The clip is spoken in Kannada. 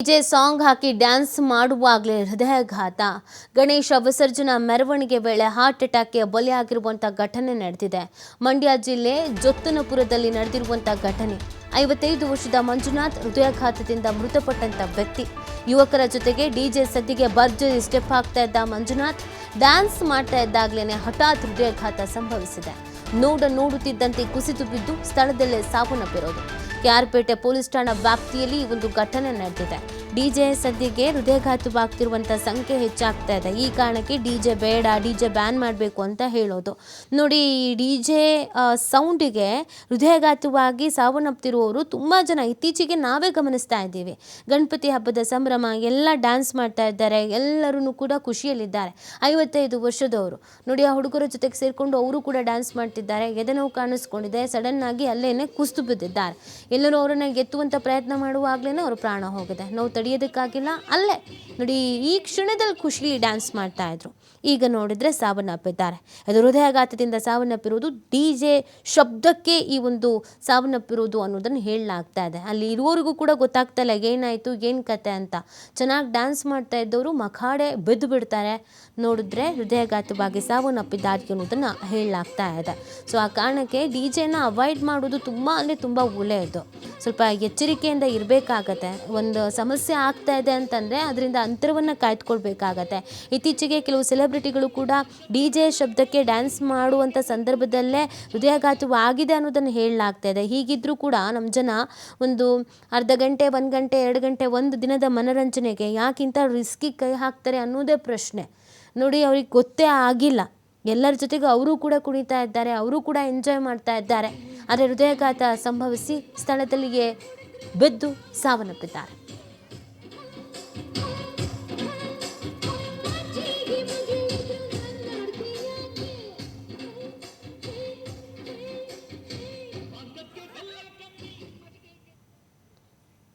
ಡಿಜೆ ಸಾಂಗ್ ಹಾಕಿ ಡ್ಯಾನ್ಸ್ ಮಾಡುವಾಗಲೇ ಹೃದಯಾಘಾತ. ಗಣೇಶ ವಿಸರ್ಜನಾ ಮೆರವಣಿಗೆ ವೇಳೆ ಹಾರ್ಟ್ ಅಟ್ಯಾಕ್ಗೆ ಬಲಿಯಾಗಿರುವಂತಹ ಘಟನೆ ನಡೆದಿದೆ. ಮಂಡ್ಯ ಜಿಲ್ಲೆ ಜೋತ್ತನಪುರದಲ್ಲಿ ನಡೆದಿರುವಂತಹ ಘಟನೆ. 55 ವರ್ಷದ ಮಂಜುನಾಥ್ ಹೃದಯಾಘಾತದಿಂದ ಮೃತಪಟ್ಟಂತ ವ್ಯಕ್ತಿ. ಯುವಕರ ಜೊತೆಗೆ ಡಿಜೆ ಸದ್ದಿಗೆ ಭರ್ಜರಿ ಸ್ಟೆಪ್ ಹಾಕ್ತಾ ಇದ್ದ ಮಂಜುನಾಥ್ ಡ್ಯಾನ್ಸ್ ಮಾಡ್ತಾ ಇದ್ದಾಗಲೇ ಹಠಾತ್ ಹೃದಯಾಘಾತ ಸಂಭವಿಸಿದೆ. ನೋಡುತ್ತಿದ್ದಂತೆ ಕುಸಿದು ಬಿದ್ದು ಸ್ಥಳದಲ್ಲೇ ಸಾವನ್ನಪ್ಪಿರೋದು. ಕೆಆರ್ಪೇಟೆ ಪೊಲೀಸ್ ಠಾಣಾ ವ್ಯಾಪ್ತಿಯಲ್ಲಿ ಈ ಒಂದು ಘಟನೆ ನಡೆದಿದೆ. ಡಿಜೆ ಸದ್ಯಕ್ಕೆ ಹೃದಯಾಘಾತವಾಗ್ತಿರುವಂಥ ಸಂಖ್ಯೆ ಹೆಚ್ಚಾಗ್ತಾ ಇದೆ. ಈ ಕಾರಣಕ್ಕೆ ಡಿಜೆ ಬೇಡ, ಡಿಜೆ ಬ್ಯಾನ್ ಮಾಡಬೇಕು ಅಂತ ಹೇಳೋದು. ನೋಡಿ, ಈ ಡಿಜೆ ಸೌಂಡಿಗೆ ಹೃದಯಾಘಾತವಾಗಿ ಸಾವನ್ನಪ್ತಿರುವವರು ತುಂಬ ಜನ ಇತ್ತೀಚೆಗೆ ನಾವೇ ಗಮನಿಸ್ತಾ ಇದ್ದೀವಿ. ಗಣಪತಿ ಹಬ್ಬದ ಸಂಭ್ರಮ, ಎಲ್ಲ ಡ್ಯಾನ್ಸ್ ಮಾಡ್ತಾ ಇದ್ದಾರೆ, ಎಲ್ಲರೂ ಕೂಡ ಖುಷಿಯಲ್ಲಿದ್ದಾರೆ. 55 ವರ್ಷದವರು ನೋಡಿ, ಆ ಹುಡುಗರ ಜೊತೆಗೆ ಸೇರಿಕೊಂಡು ಅವರು ಕೂಡ ಡ್ಯಾನ್ಸ್ ಮಾಡ್ತಿದ್ದಾರೆ. ಎದೆನೋವು ಕಾಣಿಸ್ಕೊಂಡಿದೆ. ಸಡನ್ ಆಗಿ ಅಲ್ಲೇನೆ ಕುಸಿದು ಬಿದ್ದಿದ್ದಾರೆ. ಎಲ್ಲರೂ ಅವರನ್ನ ಎತ್ತುವಂಥ ಪ್ರಯತ್ನ ಮಾಡುವಾಗಲೇ ಅವ್ರ ಪ್ರಾಣ ಹೋಗಿದೆ. ನೋವು ತಡೆಯೋದಕ್ಕಾಗಿಲ್ಲ. ಅಲ್ಲೇ ನೋಡಿ, ಈ ಕ್ಷಣದಲ್ಲಿ ಖುಷಿಲಿ ಡ್ಯಾನ್ಸ್ ಮಾಡ್ತಾ ಇದ್ರು. ಈಗ ನೋಡಿದ್ರೆ ಸಾವನ್ನಪ್ಪಿದ್ದಾರೆ. ಅದು ಹೃದಯಾಘಾತದಿಂದ ಸಾವನ್ನಪ್ಪಿರೋದು. ಡಿಜೆ ಶಬ್ದಕ್ಕೆ ಈ ಒಂದು ಸಾವನ್ನಪ್ಪಿರೋದು ಅನ್ನೋದನ್ನು ಹೇಳಲಾಗ್ತಾ ಇದೆ. ಅಲ್ಲಿ ಇರುವವರಿಗೂ ಕೂಡ ಗೊತ್ತಾಗ್ತಾ ಇಲ್ಲ ಏನಾಯಿತು, ಏನು ಕತೆ ಅಂತ. ಚೆನ್ನಾಗಿ ಡ್ಯಾನ್ಸ್ ಮಾಡ್ತಾ ಇದ್ದವರು ಮಖಾಡೆ ಬಿದ್ದು ಬಿಡ್ತಾರೆ. ನೋಡಿದ್ರೆ ಹೃದಯಾಘಾತವಾಗಿ ಸಾವನ್ನಪ್ಪಿದ್ದಾರೆ ಅನ್ನೋದನ್ನು ಹೇಳಲಾಗ್ತಾ ಇದೆ. ಸೊ ಆ ಕಾರಣಕ್ಕೆ ಡಿಜೆನ ಅವಾಯ್ಡ್ ಮಾಡೋದು ತುಂಬ ಒಳ್ಳೆಯದು. ಸ್ವಲ್ಪ ಎಚ್ಚರಿಕೆಯಿಂದ ಇರಬೇಕಾಗತ್ತೆ. ಒಂದು ಸಮಸ್ಯೆ ಆಗ್ತಾ ಇದೆ ಅಂತಂದರೆ ಅದರಿಂದ ಅಂತರವನ್ನು ಕಾಯ್ದುಕೊಳ್ಬೇಕಾಗತ್ತೆ. ಇತ್ತೀಚೆಗೆ ಕೆಲವು ಸೆಲೆಬ್ರಿಟಿಗಳು ಕೂಡ ಡಿಜೆ ಶಬ್ದಕ್ಕೆ ಡ್ಯಾನ್ಸ್ ಮಾಡುವಂಥ ಸಂದರ್ಭದಲ್ಲೇ ಹೃದಯಾಘಾತವಾಗಿದೆ ಅನ್ನೋದನ್ನು ಹೇಳಲಾಗ್ತಾ ಇದೆ. ಹೀಗಿದ್ರೂ ಕೂಡ ನಮ್ಮ ಜನ ಒಂದು ಅರ್ಧ ಗಂಟೆ, 1 ಗಂಟೆ, 2 ಗಂಟೆ, ಒಂದು ದಿನದ ಮನೋರಂಜನೆಗೆ ಯಾಕಿಂತ ರಿಸ್ಕಿ ಕೈ ಹಾಕ್ತಾರೆ ಅನ್ನೋದೇ ಪ್ರಶ್ನೆ. ನೋಡಿ, ಅವ್ರಿಗೆ ಗೊತ್ತೇ ಆಗಿಲ್ಲ. ಎಲ್ಲರ ಜೊತೆಗೆ ಅವರು ಕೂಡ ಕುಣಿತಾ ಇದ್ದಾರೆ, ಅವರು ಕೂಡ ಎಂಜಾಯ್ ಮಾಡ್ತಾ ಇದ್ದಾರೆ. ಆದರೆ ಹೃದಯಾಘಾತ ಸಂಭವಿಸಿ ಸ್ಥಳದಲ್ಲಿಯೇ ಬಿದ್ದು ಸಾವನ್ನಪ್ಪಿದ್ದಾರೆ.